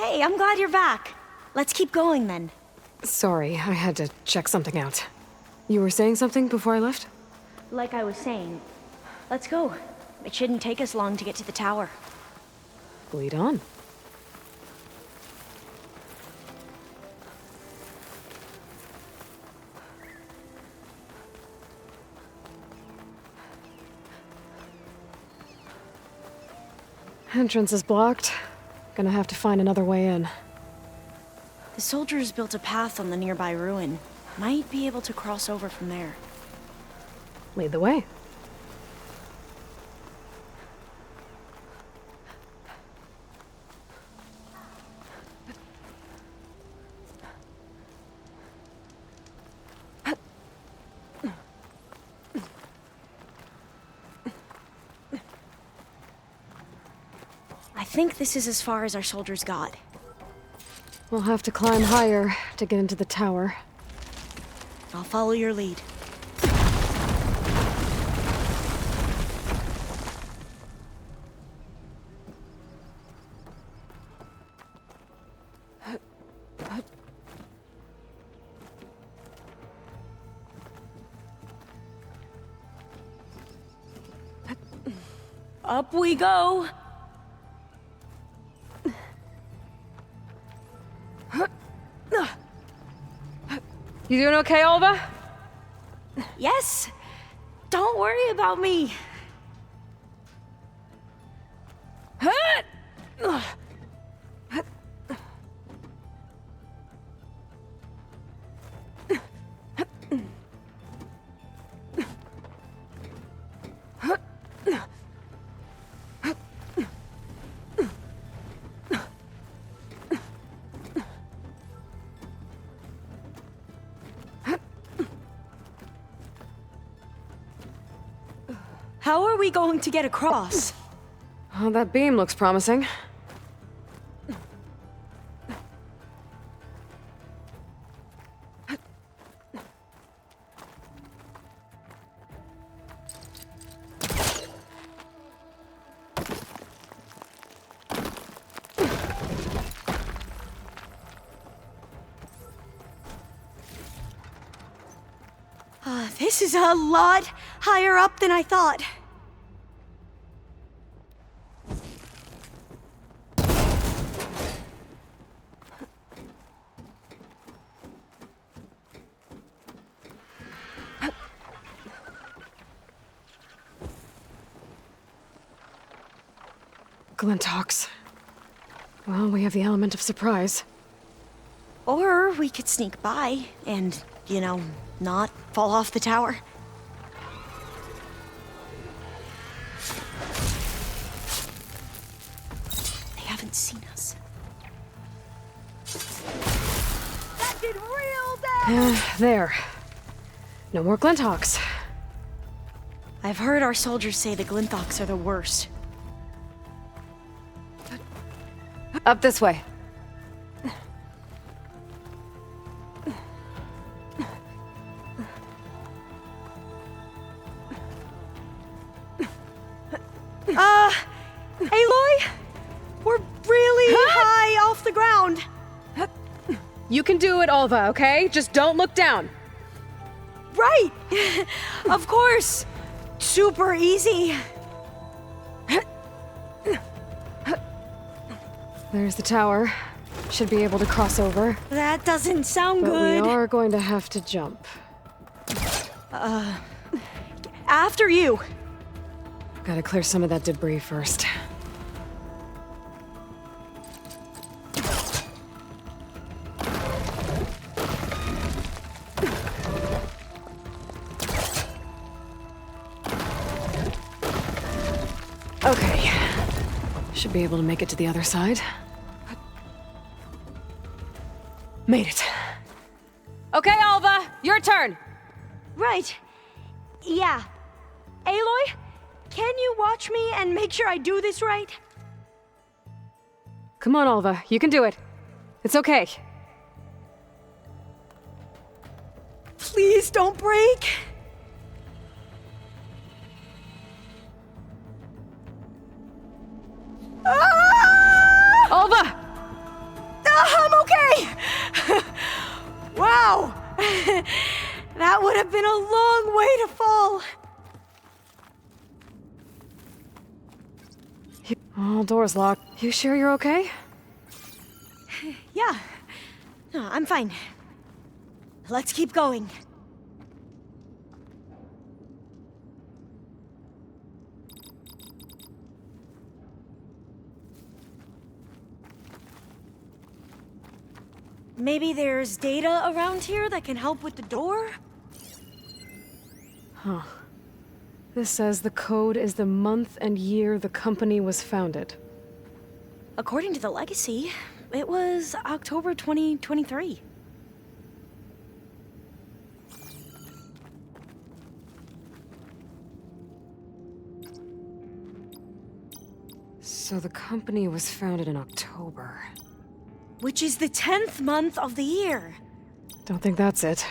Hey, I'm glad you're back. Let's keep going then. Sorry, I had to check something out. You were saying something before I left? Like I was saying, let's go. It shouldn't take us long to get to the tower. Lead on. Entrance is blocked. Gonna have to find another way in. The soldiers built a path on the nearby ruin. Might be able to cross over from there. Lead the way. I think this is as far as our soldiers got. We'll have to climb higher to get into the tower. I'll follow your lead. Up we go! You doing okay, Alva? Yes! Don't worry about me! How are we going to get across? Oh, that beam looks promising. This is a lot higher up than I thought. Glinthawks. Well, we have the element of surprise. Or we could sneak by and, not fall off the tower. They haven't seen us. That did real damage! There. No more Glinthawks. I've heard our soldiers say the Glinthawks are the worst. Up this way. Aloy? We're really high off the ground. You can do it, Alva, okay? Just don't look down. Right! Of course! Super easy. There's the tower. Should be able to cross over. That doesn't sound But good. we are going to have to jump. After you. Gotta clear some of that debris first. Okay. Should be able to make it to the other side. Made it. Okay, Alva, your turn. Right. Yeah. Aloy, can you watch me and make sure I do this right? Come on, Alva, you can do it. It's okay. Please don't break. Ah! Alva! That would have been a long way to fall. Oh, door's locked. You sure you're okay? Yeah. No, I'm fine. Let's keep going. Maybe there's data around here that can help with the door? Huh. This says the code is the month and year the company was founded. According to the legacy, it was October 2023. So the company was founded in October. Which is the 10th month of the year. Don't think that's it.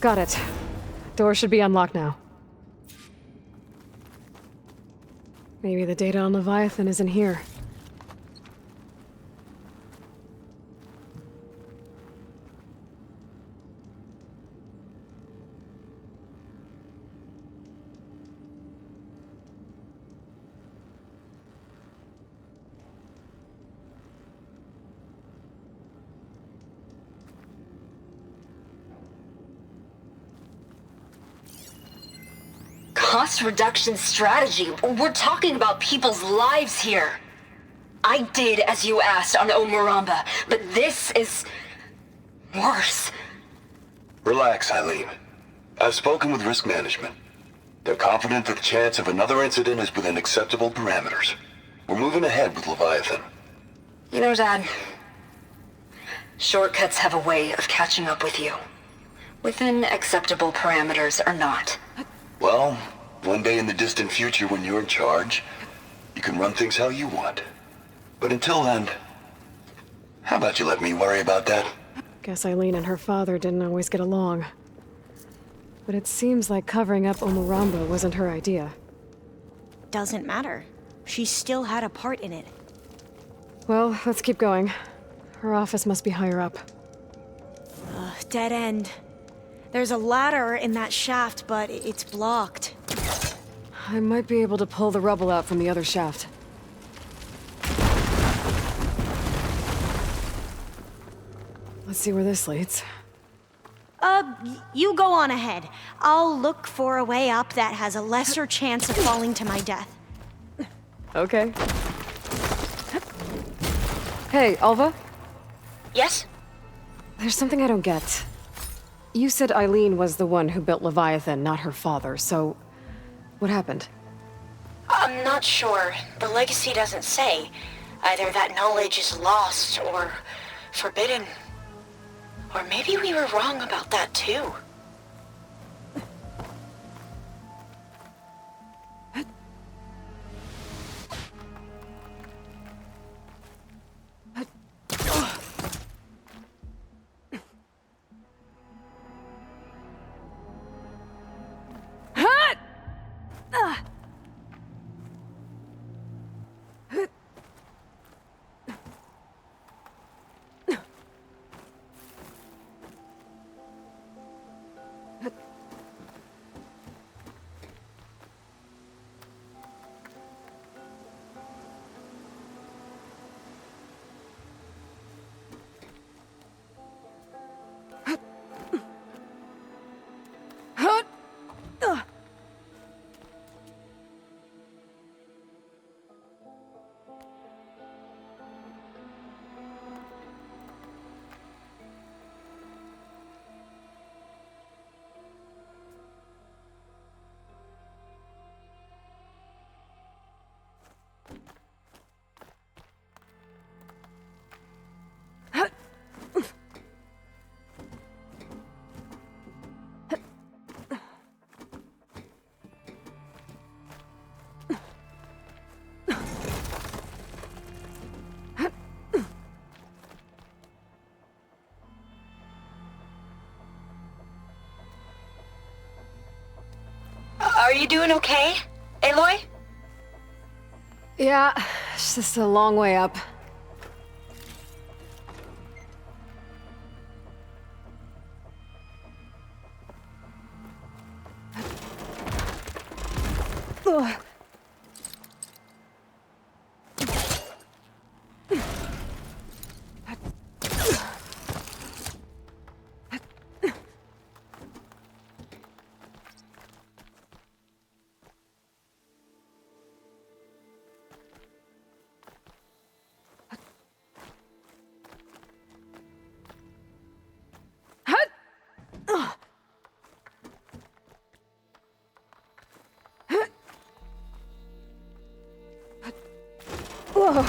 Got it. Door should be unlocked now. Maybe the data on Leviathan is in here. Cost reduction strategy? We're talking about people's lives here. I did as you asked on Omuramba, but this is worse. Relax, Eileen. I've spoken with risk management. They're confident that the chance of another incident is within acceptable parameters. We're moving ahead with Leviathan. You know, Dad, shortcuts have a way of catching up with you. Within acceptable parameters or not. Well, one day in the distant future when you're in charge, you can run things how you want. But until then, how about you let me worry about that? Guess Eileen and her father didn't always get along. But it seems like covering up Omuramba wasn't her idea. Doesn't matter. She still had a part in it. Well, let's keep going. Her office must be higher up. Dead end. There's a ladder in that shaft, but it's blocked. I might be able to pull the rubble out from the other shaft. Let's see where this leads. You go on ahead. I'll look for a way up that has a lesser chance of falling to my death. Okay. Hey, Alva? Yes? There's something I don't get. You said Eileen was the one who built Leviathan, not her father, so... what happened? I'm not sure. The legacy doesn't say. Either that knowledge is lost or forbidden. Or maybe we were wrong about that too. Are you doing okay, Aloy? Yeah, it's just a long way up. Ugh. Whoa.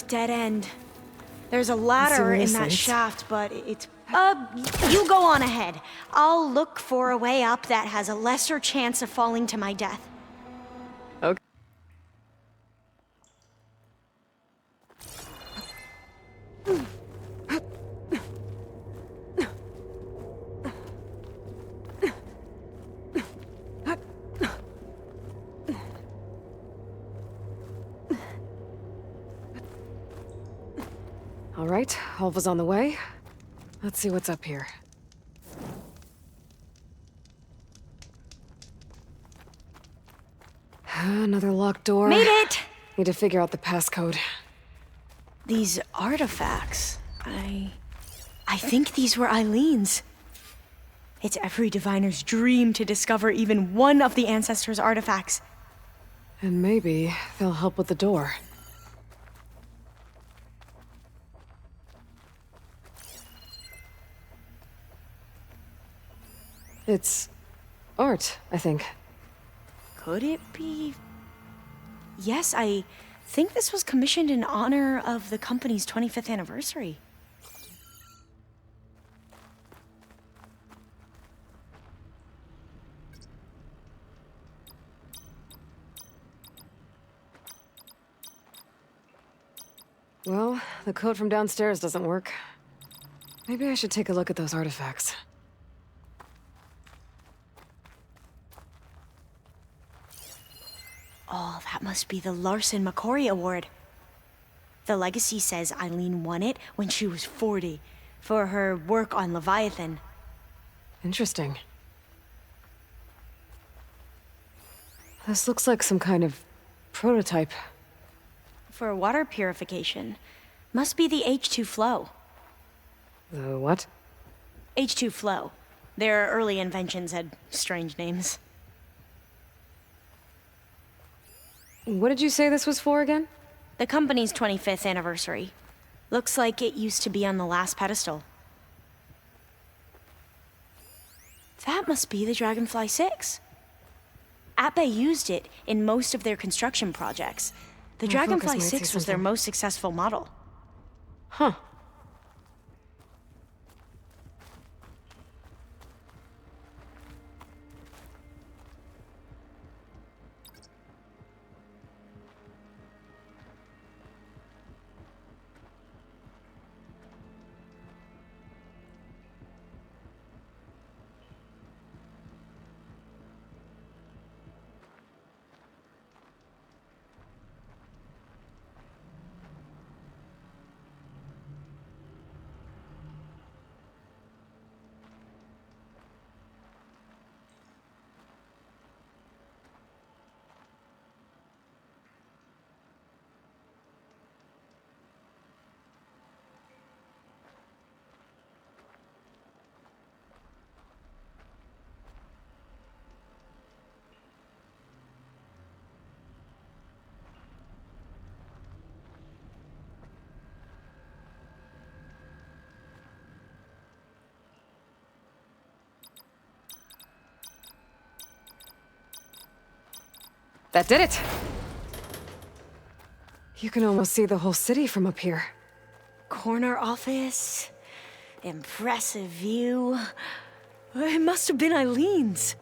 Dead end. There's a ladder in that Seriously? shaft, but it's... you go on ahead. I'll look for a way up that has a lesser chance of falling to my death. Okay. All right, Alva's on the way. Let's see what's up here. Another locked door. Made it! Need to figure out the passcode. These artifacts, I think these were Eileen's. It's every diviner's dream to discover even one of the ancestors' artifacts. And maybe they'll help with the door. It's art, I think. Could it be? Yes, I think this was commissioned in honor of the company's 25th anniversary. Well, the code from downstairs doesn't work. Maybe I should take a look at those artifacts. Oh, that must be the Larson McCory Award. The legacy says Eileen won it when she was 40 for her work on Leviathan. Interesting. This looks like some kind of prototype. For water purification. Must be the H2 flow. The what? H2 flow. Their early inventions had strange names. What did you say this was for again? The company's 25th anniversary. Looks like it used to be on the last pedestal. That must be the Dragonfly 6. Atbay used it in most of their construction projects. The My Dragonfly focus might 6 say was their something. most successful model. Huh. That did it! You can almost see the whole city from up here. Corner office. Impressive view. It must have been Eileen's.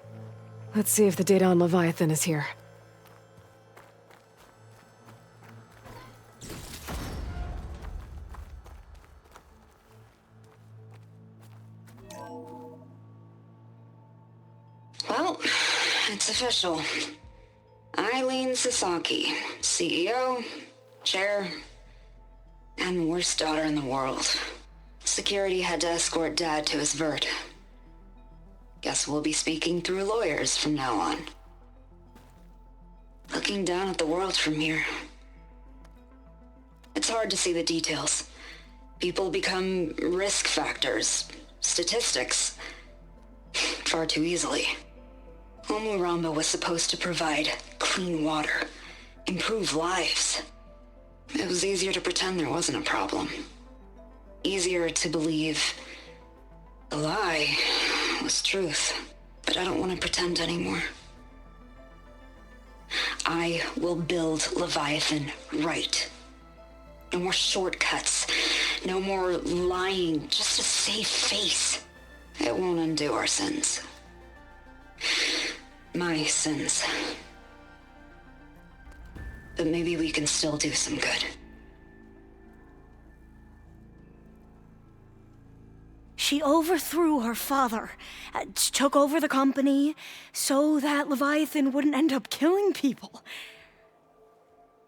Let's see if the data on Leviathan is here. Well, it's official. Eileen Sasaki, CEO, chair, and worst daughter in the world. Security had to escort Dad to his vert. Guess we'll be speaking through lawyers from now on. Looking down at the world from here. It's hard to see the details. People become risk factors, statistics, far too easily. Omuramba was supposed to provide clean water, improve lives. It was easier to pretend there wasn't a problem. Easier to believe the lie was truth. But I don't want to pretend anymore. I will build Leviathan right. No more shortcuts. No more lying just to save face. It won't undo our sins. My sins. But maybe we can still do some good. She overthrew her father, took over the company, so that Leviathan wouldn't end up killing people.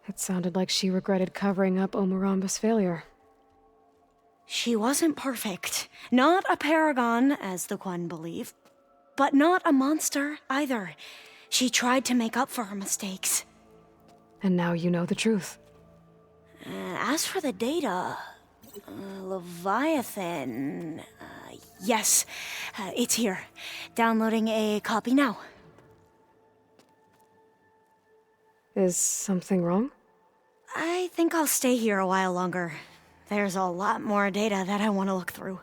It sounded like she regretted covering up Omuramba's failure. She wasn't perfect. Not a paragon, as the Quan believe. But not a monster, either. She tried to make up for her mistakes. And now you know the truth. As for the data, Leviathan... yes, it's here. Downloading a copy now. Is something wrong? I think I'll stay here a while longer. There's a lot more data that I want to look through.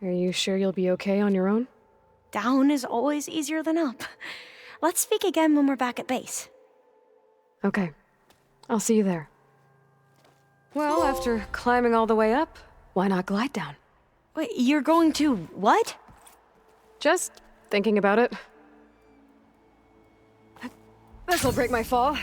Are you sure you'll be okay on your own? Down is always easier than up. Let's speak again when we're back at base. Okay. I'll see you there. Well, after climbing all the way up, why not glide down? Wait, you're going to what? Just thinking about it. This'll break my fall.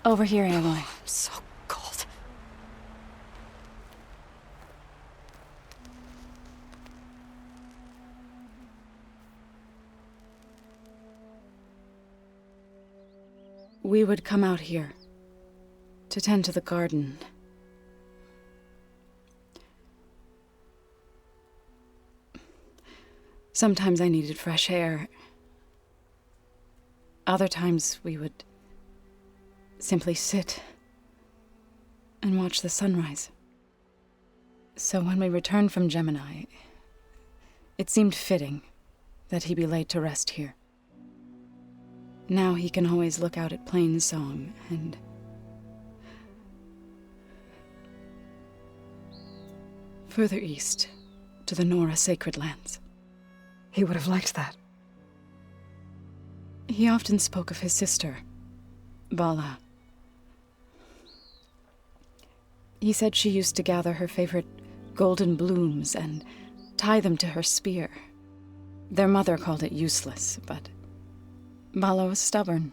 Over here, Aloy. I'm so cold. We would come out here to tend to the garden. Sometimes I needed fresh air. Other times we would simply sit and watch the sunrise. So when we returned from Gemini, It seemed fitting that he be laid to rest here. Now he can always look out at Plainsong and... further east, to the Nora Sacred Lands. He would have liked that. He often spoke of his sister, Bala. He said she used to gather her favorite golden blooms and tie them to her spear. Their mother called it useless, but Bala was stubborn.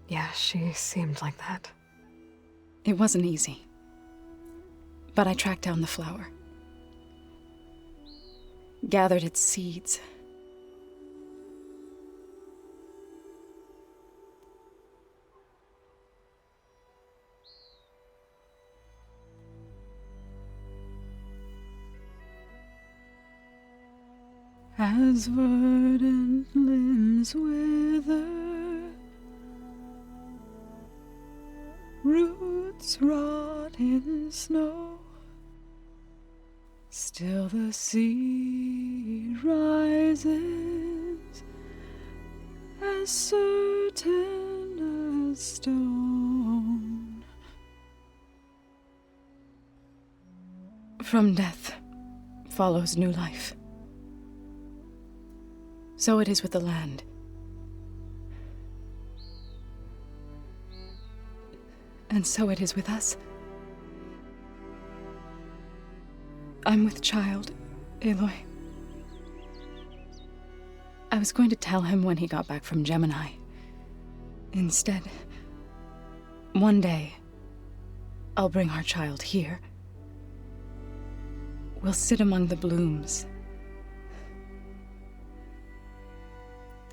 Yeah, she seemed like that. It wasn't easy. But I tracked down the flower. Gathered its seeds. As verdant limbs wither, roots rot in snow, still the sea rises, as certain as stone. From death follows new life. So it is with the land. And so it is with us. I'm with child, Aloy. I was going to tell him when he got back from Gemini. Instead, one day, I'll bring our child here. We'll sit among the blooms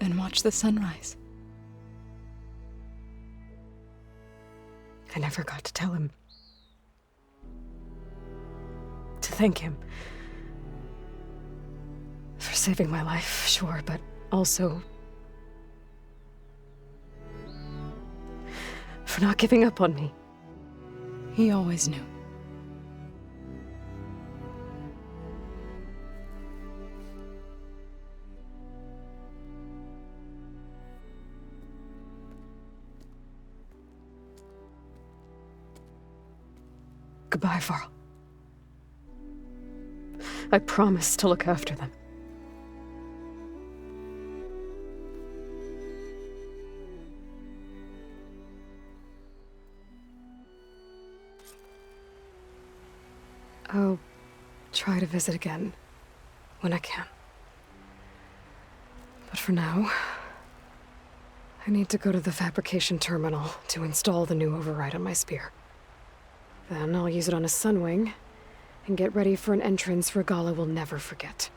and watch the sunrise. I never got to tell him. To thank him. For saving my life, sure, but also... for not giving up on me. He always knew. Goodbye, Varl. I promise to look after them. I'll try to visit again when I can. But for now, I need to go to the fabrication terminal to install the new override on my spear. Then I'll use it on a sunwing, and get ready for an entrance Regala will never forget.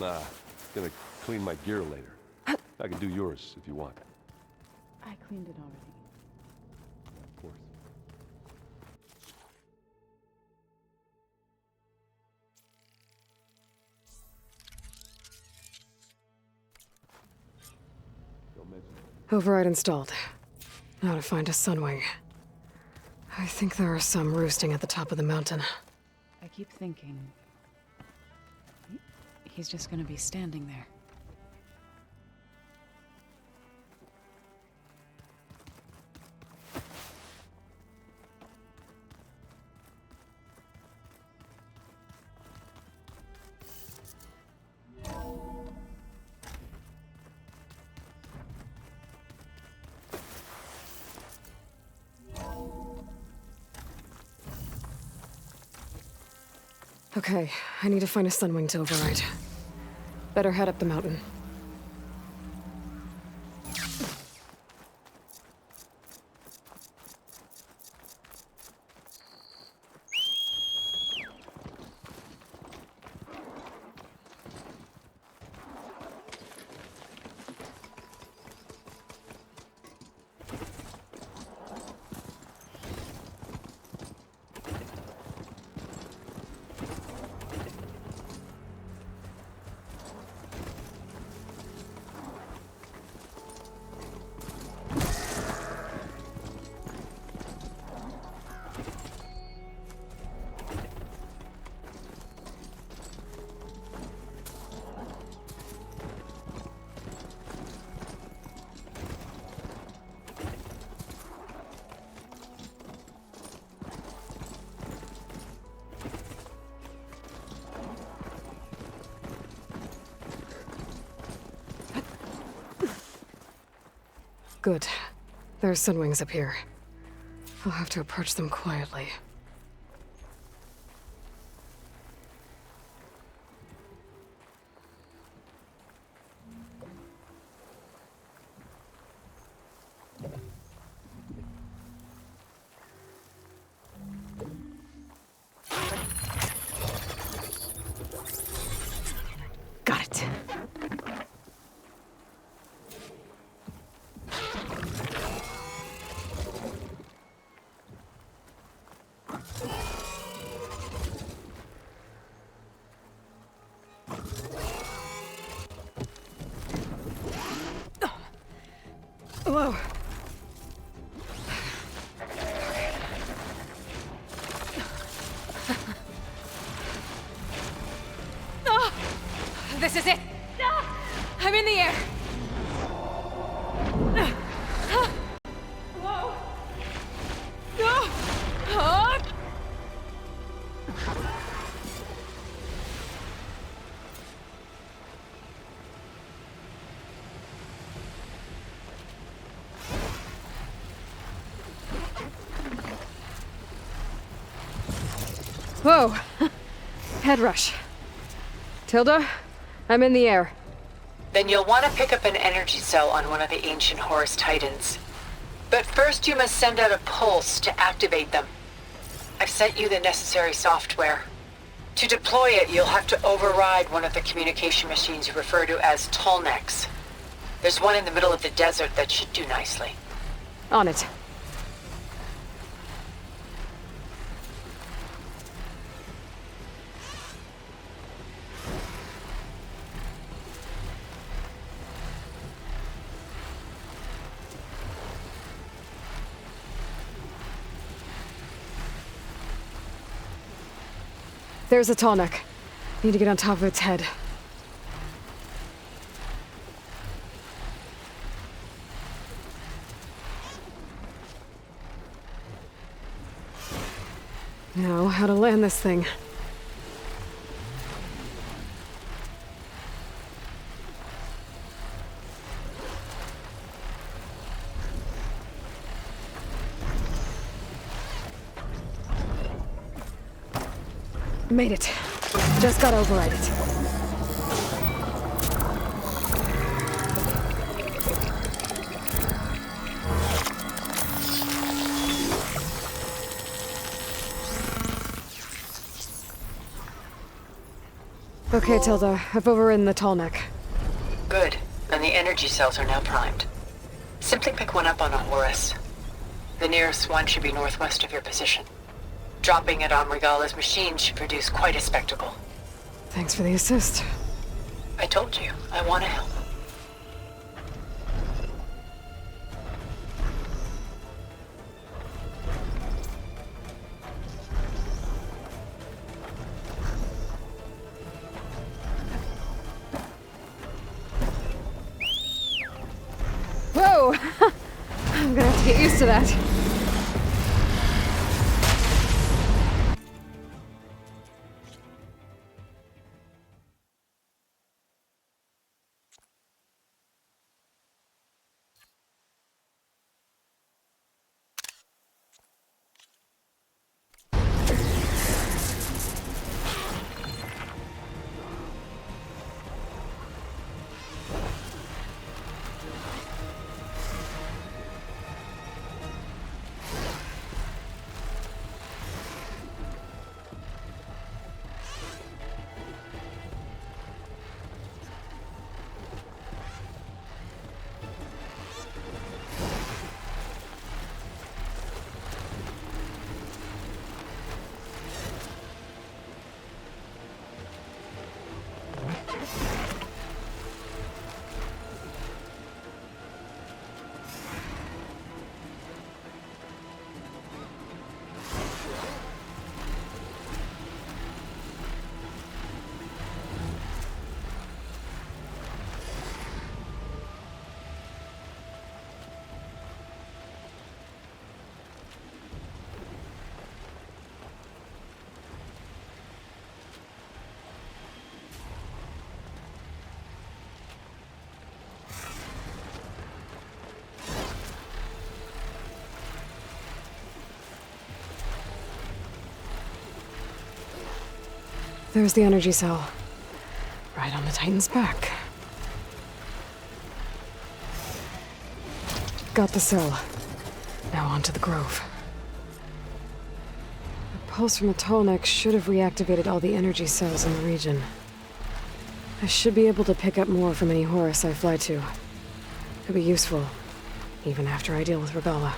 I'm gonna clean my gear later. I can do yours if you want. I cleaned it already. Of course. Don't mention it. Override installed. Now to find a sunwing. I think there are some roosting at the top of the mountain. I keep thinking... he's just gonna be standing there. Okay, I need to find a sunwing to override. Better head up the mountain. Good. There are sunwings up here. I'll have to approach them quietly. Got it. Whoa. Oh, this is it. I'm in the air. Whoa. Oh. Whoa! Head rush. Tilda, I'm in the air. Then you'll want to pick up an energy cell on one of the ancient Horus Titans. But first you must send out a pulse to activate them. I've sent you the necessary software. To deploy it, you'll have to override one of the communication machines you refer to as Tallnecks. There's one in the middle of the desert that should do nicely. On it. There's a Tallneck. Need to get on top of its head. Now, how to land this thing. Made it. Just gotta override it. Okay, Tilda. I've overridden the tall neck. Good. And the energy cells are now primed. Simply pick one up on a Horus. The nearest one should be northwest of your position. Dropping it on Regala's machine should produce quite a spectacle. Thanks for the assist. I told you, I want to help. Whoa! I'm gonna have to get used to that. There's the energy cell. Right on the Titan's back. Got the cell. Now on to the Grove. The pulse from the tall neck should have reactivated all the energy cells in the region. I should be able to pick up more from any Horus I fly to. Could be useful, even after I deal with Regala.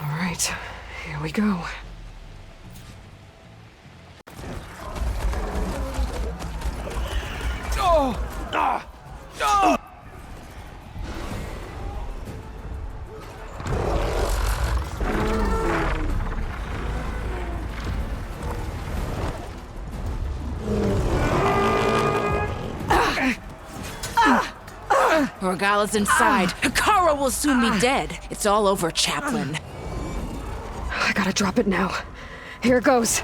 All right, here we go. Regala's inside. Hikaru will soon be dead. It's all over, Chaplain. I gotta drop it now. Here it goes.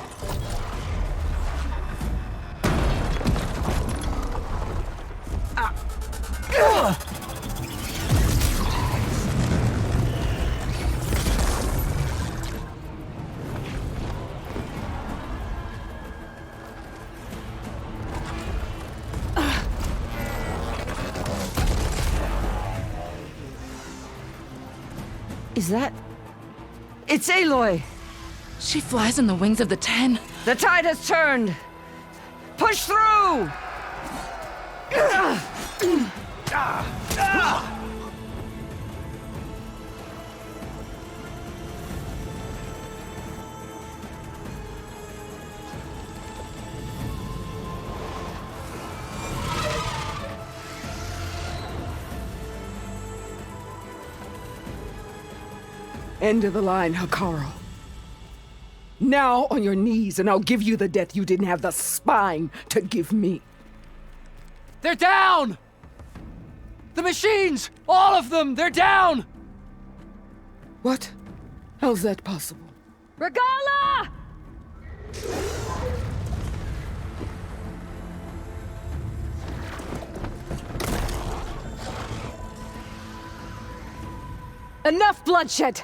Is that... It's Aloy! She flies on the wings of the Ten. The tide has turned! Push through! End of the line, Hikaru. Now on your knees, and I'll give you the death you didn't have the spine to give me. They're down! The machines! All of them! They're down! What? How's that possible? Regala! Enough bloodshed!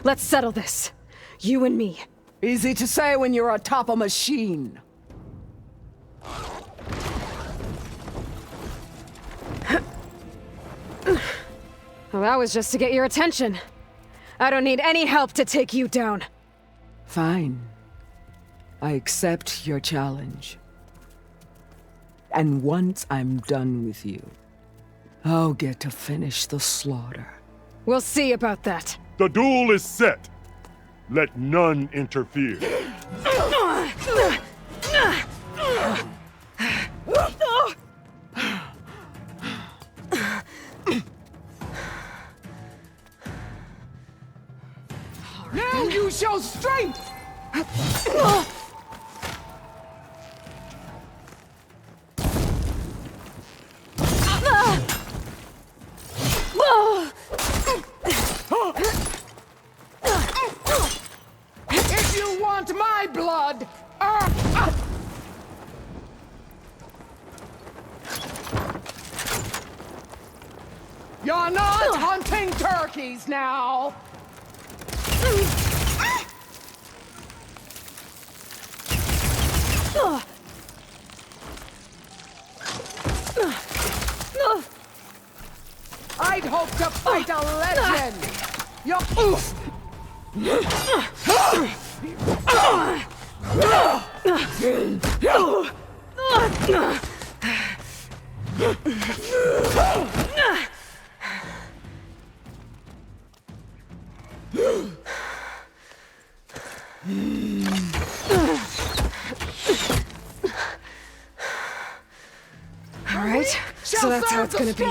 Let's settle this. You and me. Easy to say when you're atop a machine. Well, that was just to get your attention. I don't need any help to take you down. Fine. I accept your challenge. And once I'm done with you, I'll get to finish the slaughter. We'll see about that. The duel is set. Let none interfere. Now you show strength! If you want my blood, you're not hunting turkeys now! I'd hope to fight a legend! All right, so that's how it's gonna be.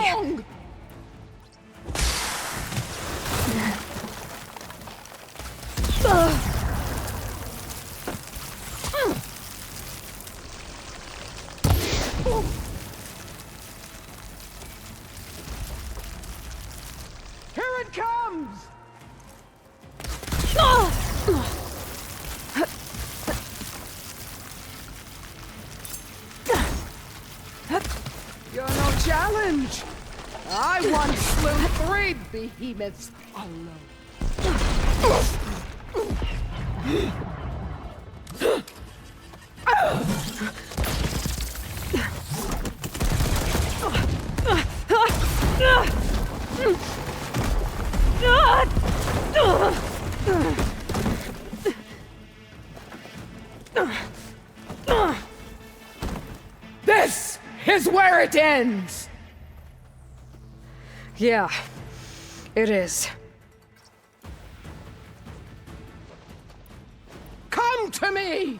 Here it comes! You're no challenge! I once slew 3 behemoths alone. This is where it ends! Yeah, it is. Come to me!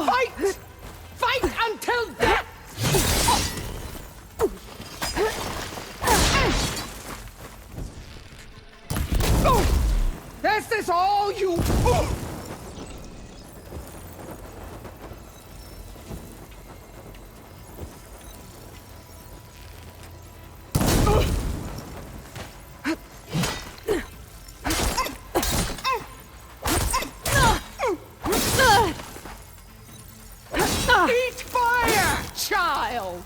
Fight! Fight until death! This is all you... Eat fire, child!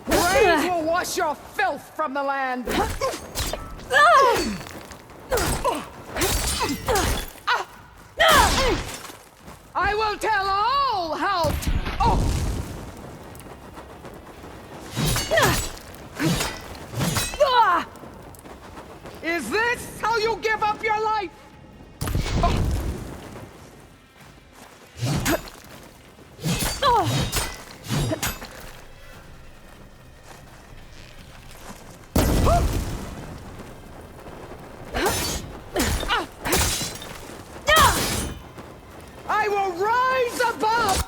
Rain will wash your filth from the land! I will tell all how... Oh! Is this how you give up your life? I will rise above!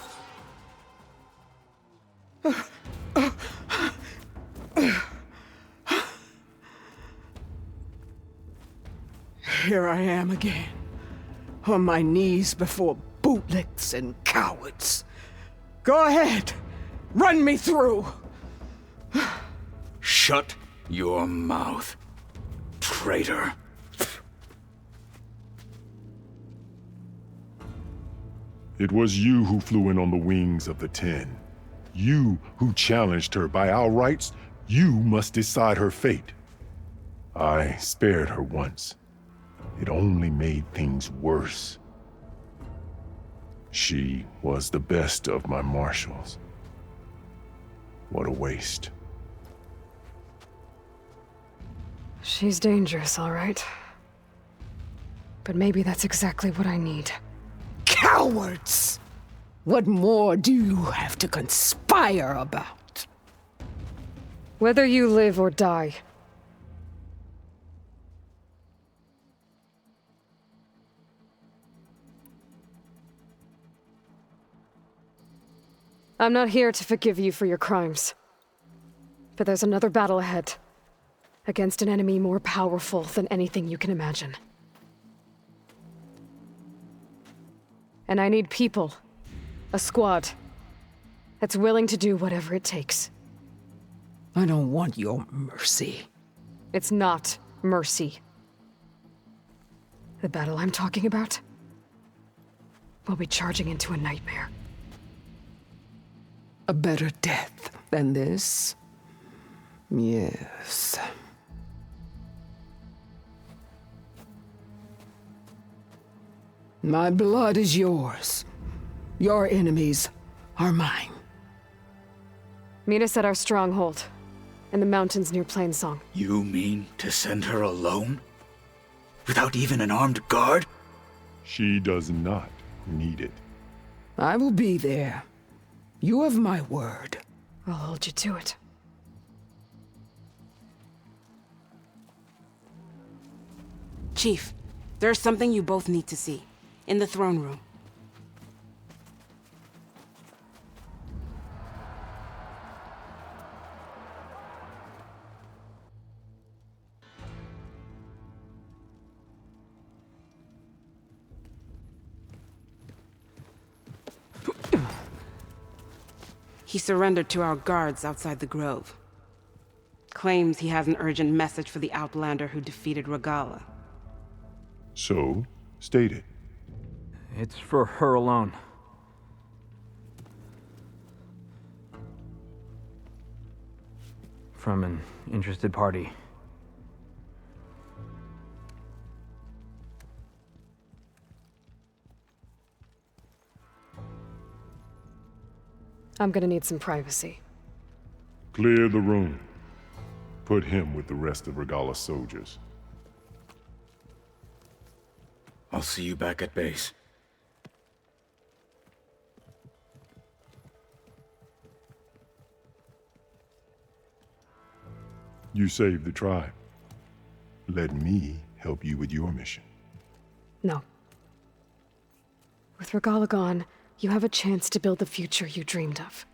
Here I am again, on my knees before bootlicks and cowards. Go ahead, run me through. Shut your mouth, traitor. It was you who flew in on the wings of the 10. You who challenged her. By our rights, you must decide her fate. I spared her once. It only made things worse. She was the best of my marshals. What a waste. She's dangerous, all right. But maybe that's exactly what I need. Cowards! What more do you have to conspire about? Whether you live or die. I'm not here to forgive you for your crimes. But there's another battle ahead. Against an enemy more powerful than anything you can imagine. And I need people. A squad. That's willing to do whatever it takes. I don't want your mercy. It's not mercy. The battle I'm talking about will be charging into a nightmare. A better death than this? Yes. My blood is yours. Your enemies are mine. Meet us at our stronghold, in the mountains near Plainsong. You mean to send her alone? Without even an armed guard? She does not need it. I will be there. You have my word. I'll hold you to it. Chief, there's something you both need to see. In the throne room. He surrendered to our guards outside the grove. Claims he has an urgent message for the Outlander who defeated Regala. So, state it. It's for her alone. From an interested party. I'm gonna need some privacy. Clear the room. Put him with the rest of Regala's soldiers. I'll see you back at base. You saved the tribe. Let me help you with your mission. No. With Regala gone, you have a chance to build the future you dreamed of.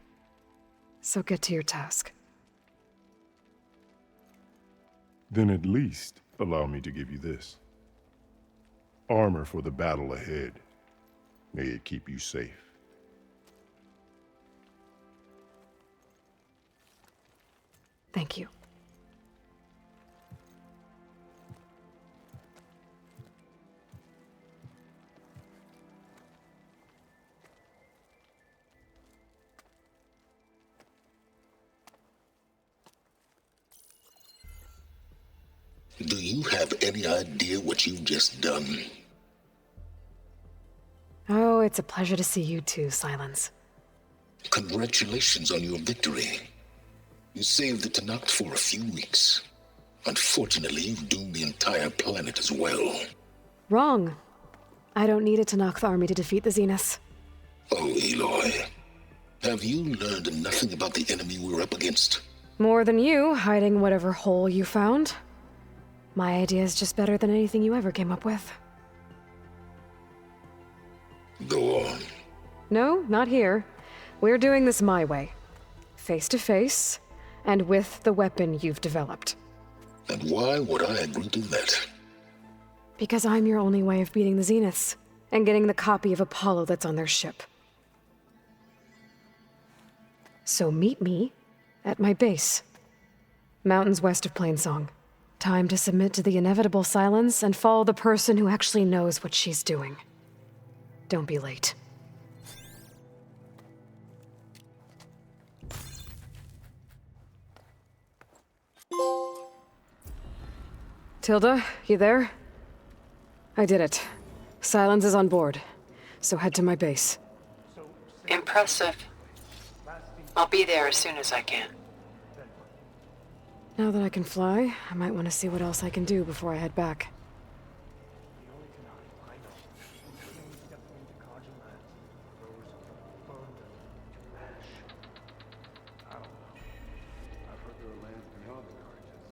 So get to your task. Then at least allow me to give you this. Armor for the battle ahead. May it keep you safe. Thank you. Do you have any idea what you've just done? Oh, it's a pleasure to see you too, Silence. Congratulations on your victory. You saved the Tanakh for a few weeks. Unfortunately, you've doomed the entire planet as well. Wrong. I don't need it to knock the army to defeat the Zeniths. Oh, Aloy. Have you learned nothing about the enemy we're up against? More than you, hiding whatever hole you found. My idea is just better than anything you ever came up with. Go on. No, not here. We're doing this my way. Face to face, and with the weapon you've developed. And why would I agree to that? Because I'm your only way of beating the Zeniths, and getting the copy of Apollo that's on their ship. So meet me at my base. Mountains west of Plainsong. Time to submit to the inevitable silence and follow the person who actually knows what she's doing. Don't be late. Tilda, you there? I did it. Silence is on board, so head to my base. Impressive. I'll be there as soon as I can. Now that I can fly, I might want to see what else I can do before I head back.